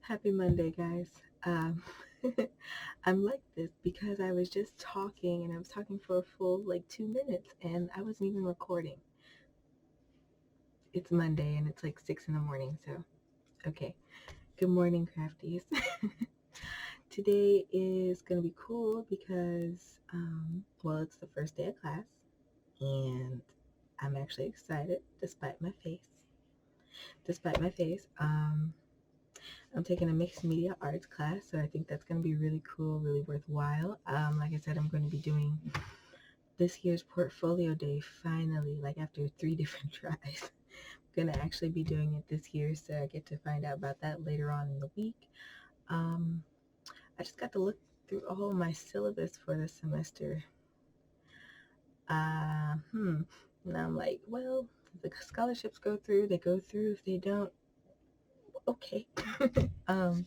Happy Monday, guys. Um, I'm like this because I was just talking and I was talking for a full 2 minutes and I wasn't even recording. It's Monday and it's like 6 in the morning, so okay. Good morning, crafties. Today is going to be cool because, it's the first day of class and I'm actually excited despite my face. Despite my face. I'm taking a mixed media arts class, so I think that's going to be really cool, really worthwhile. Like I said, I'm going to be doing this year's portfolio day finally, like after 3 different tries. I'm going to actually be doing it this year, so I get to find out about that later on in the week. Um, I just got to look through all my syllabus for the semester. And I'm like, well, if the scholarships go through, they go through. If they don't, okay. um,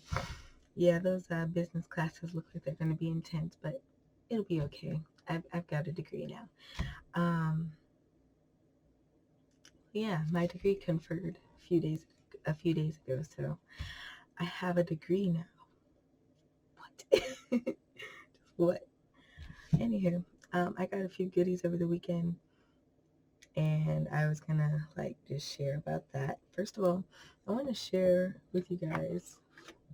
Yeah, those business classes look like they're going to be intense, but it'll be okay. I've got a degree now. Yeah, my degree conferred a few days ago, so I have a degree now. What? Just what? Anywho, I got a few goodies over the weekend, and I was gonna just share about that. First of all, I want to share with you guys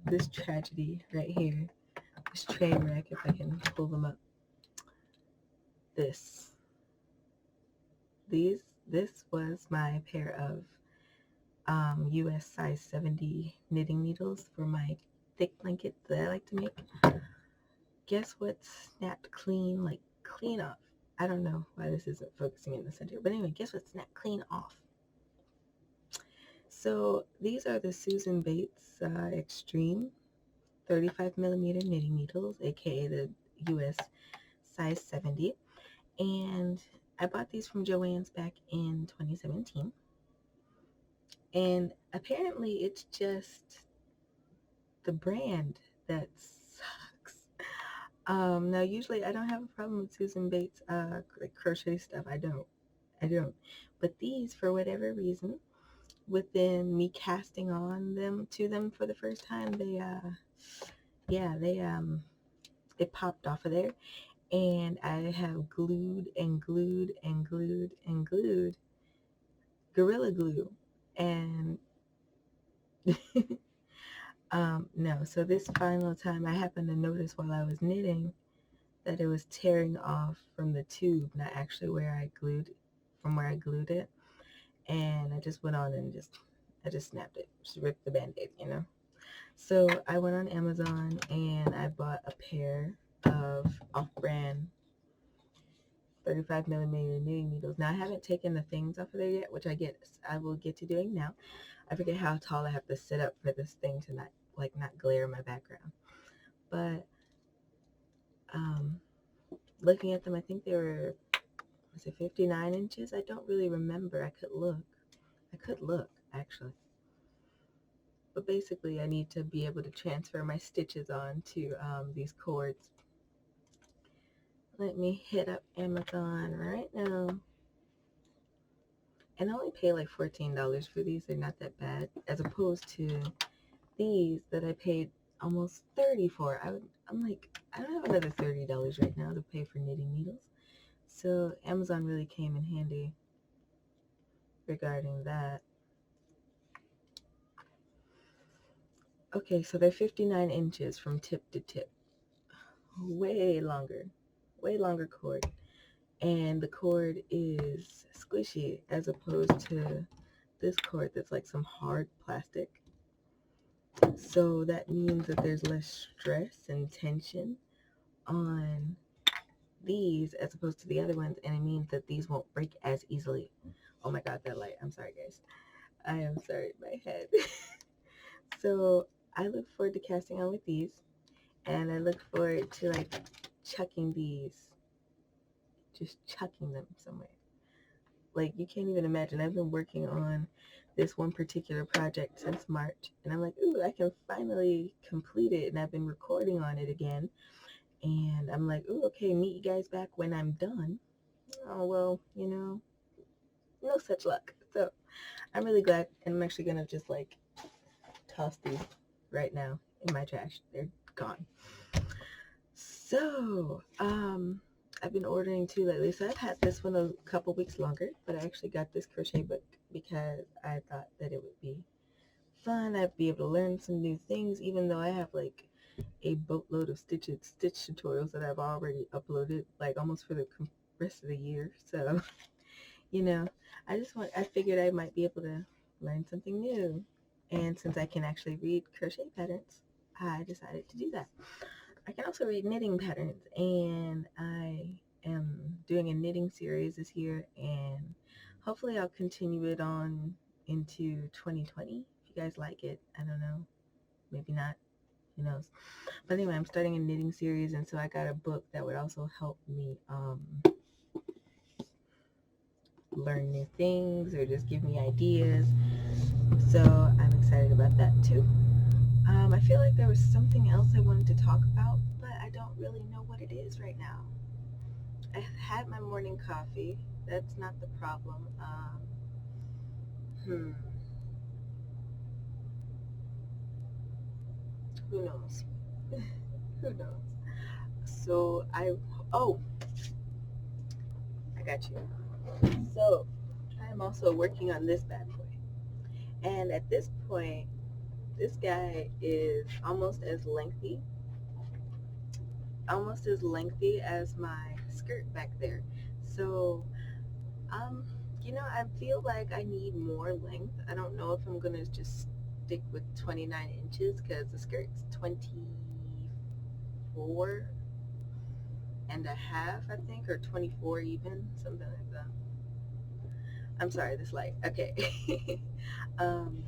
this tragedy right here. This train wreck, if I can pull them up. This. This was my pair of US size 70 knitting needles for my thick blankets that I like to make. Guess what snapped clean off? I don't know why this isn't focusing in the center, but anyway, guess what snapped clean off? So these are the Susan Bates Extreme 35 millimeter knitting needles, aka the US size 70, and I bought these from Joann's back in 2017. And apparently it's just the brand that sucks. Now usually I don't have a problem with Susan Bates crochet stuff. I don't. But these, for whatever reason, within me casting on them to them for the first time, it popped off of there, and I have glued and glued and glued and glued Gorilla Glue, and no. So this final time, I happened to notice while I was knitting that it was tearing off from the tube, not actually from where I glued it. And I just went on and I just snapped it, just ripped the band-aid. So I went on Amazon and I bought a pair of off-brand 35 millimeter knitting needles. Now I haven't taken the things off of there yet, which I will get to doing now. I forget how tall I have to sit up for this thing to not glare in my background. But looking at them, I think they were, was it 59 inches? I don't really remember. I could look actually. But basically, I need to be able to transfer my stitches onto these cords. Let me hit up Amazon right now. And I only pay like $14 for these. They're not that bad, as opposed to these that I paid almost $30 for. I'm like, I don't have another $30 right now to pay for knitting needles. So Amazon really came in handy regarding that. Okay, so they're 59 inches from tip to tip. Way longer cord. And the cord is squishy as opposed to this cord that's like some hard plastic. So that means that there's less stress and tension on these as opposed to the other ones, and it means that these won't break as easily. Oh my god, that light. I'm sorry, guys. I am sorry, my head. So I look forward to casting on with these, and I look forward to chucking these, just chucking them somewhere. Like, you can't even imagine. I've been working on this one particular project since March, and I'm like, ooh, I can finally complete it, and I've been recording on it again, and I'm like, ooh, okay, meet you guys back when I'm done. Oh, well, no such luck. So I'm really glad, and I'm actually gonna just toss these right now in my trash. They're gone. So, I've been ordering too lately. So I've had this one a couple weeks longer, but I actually got this crochet book because I thought that it would be fun. I'd be able to learn some new things, even though I have like a boatload of stitch tutorials that I've already uploaded, like almost for the rest of the year. So, I figured I might be able to learn something new. And since I can actually read crochet patterns, I decided to do that. I can also read knitting patterns, and I am doing a knitting series this year, and hopefully I'll continue it on into 2020. If you guys like it, I don't know, maybe not, who knows. But anyway, I'm starting a knitting series, and so I got a book that would also help me learn new things or just give me ideas. So I'm excited about that too. I feel like there was something else I wanted to talk about, but I don't really know what it is right now. I had my morning coffee. That's not the problem. Hmm. Who knows? Who knows? So oh, I got you. So I'm also working on this bad boy. And at this point, this guy is almost as lengthy as my skirt back there. So, um, I feel like I need more length. I don't know if I'm gonna just stick with 29 inches because the skirt's 24 and a half, I think, or 24 even, something like that. I'm sorry, this light. Okay. um,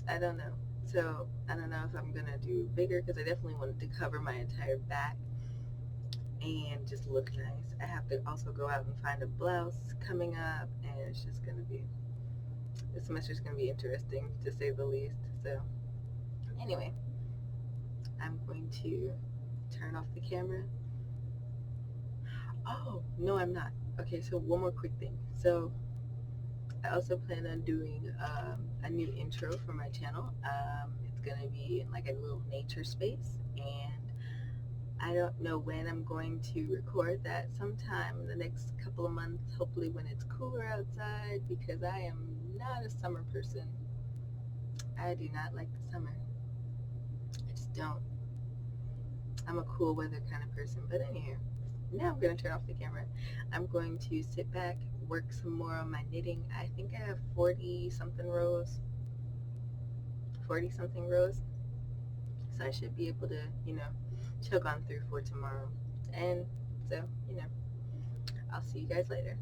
I don't know. So I don't know if I'm gonna do bigger because I definitely wanted to cover my entire back and just look nice. I have to also go out and find a blouse coming up, and it's just gonna be, this semester's gonna be interesting to say the least. So anyway, I'm going to turn off the camera. Oh, no, I'm not. Okay, so one more quick thing. So I also plan on doing a new intro for my channel. It's going to be in like a little nature space, and I don't know when I'm going to record that, sometime in the next couple of months, hopefully when it's cooler outside, because I am not a summer person. I do not like the summer. I just don't. I'm a cool weather kind of person. But anyway, now I'm going to turn off the camera. I'm going to sit back, work some more on my knitting. I think I have 40 something rows. So I should be able to, chug on through for tomorrow. And so, I'll see you guys later.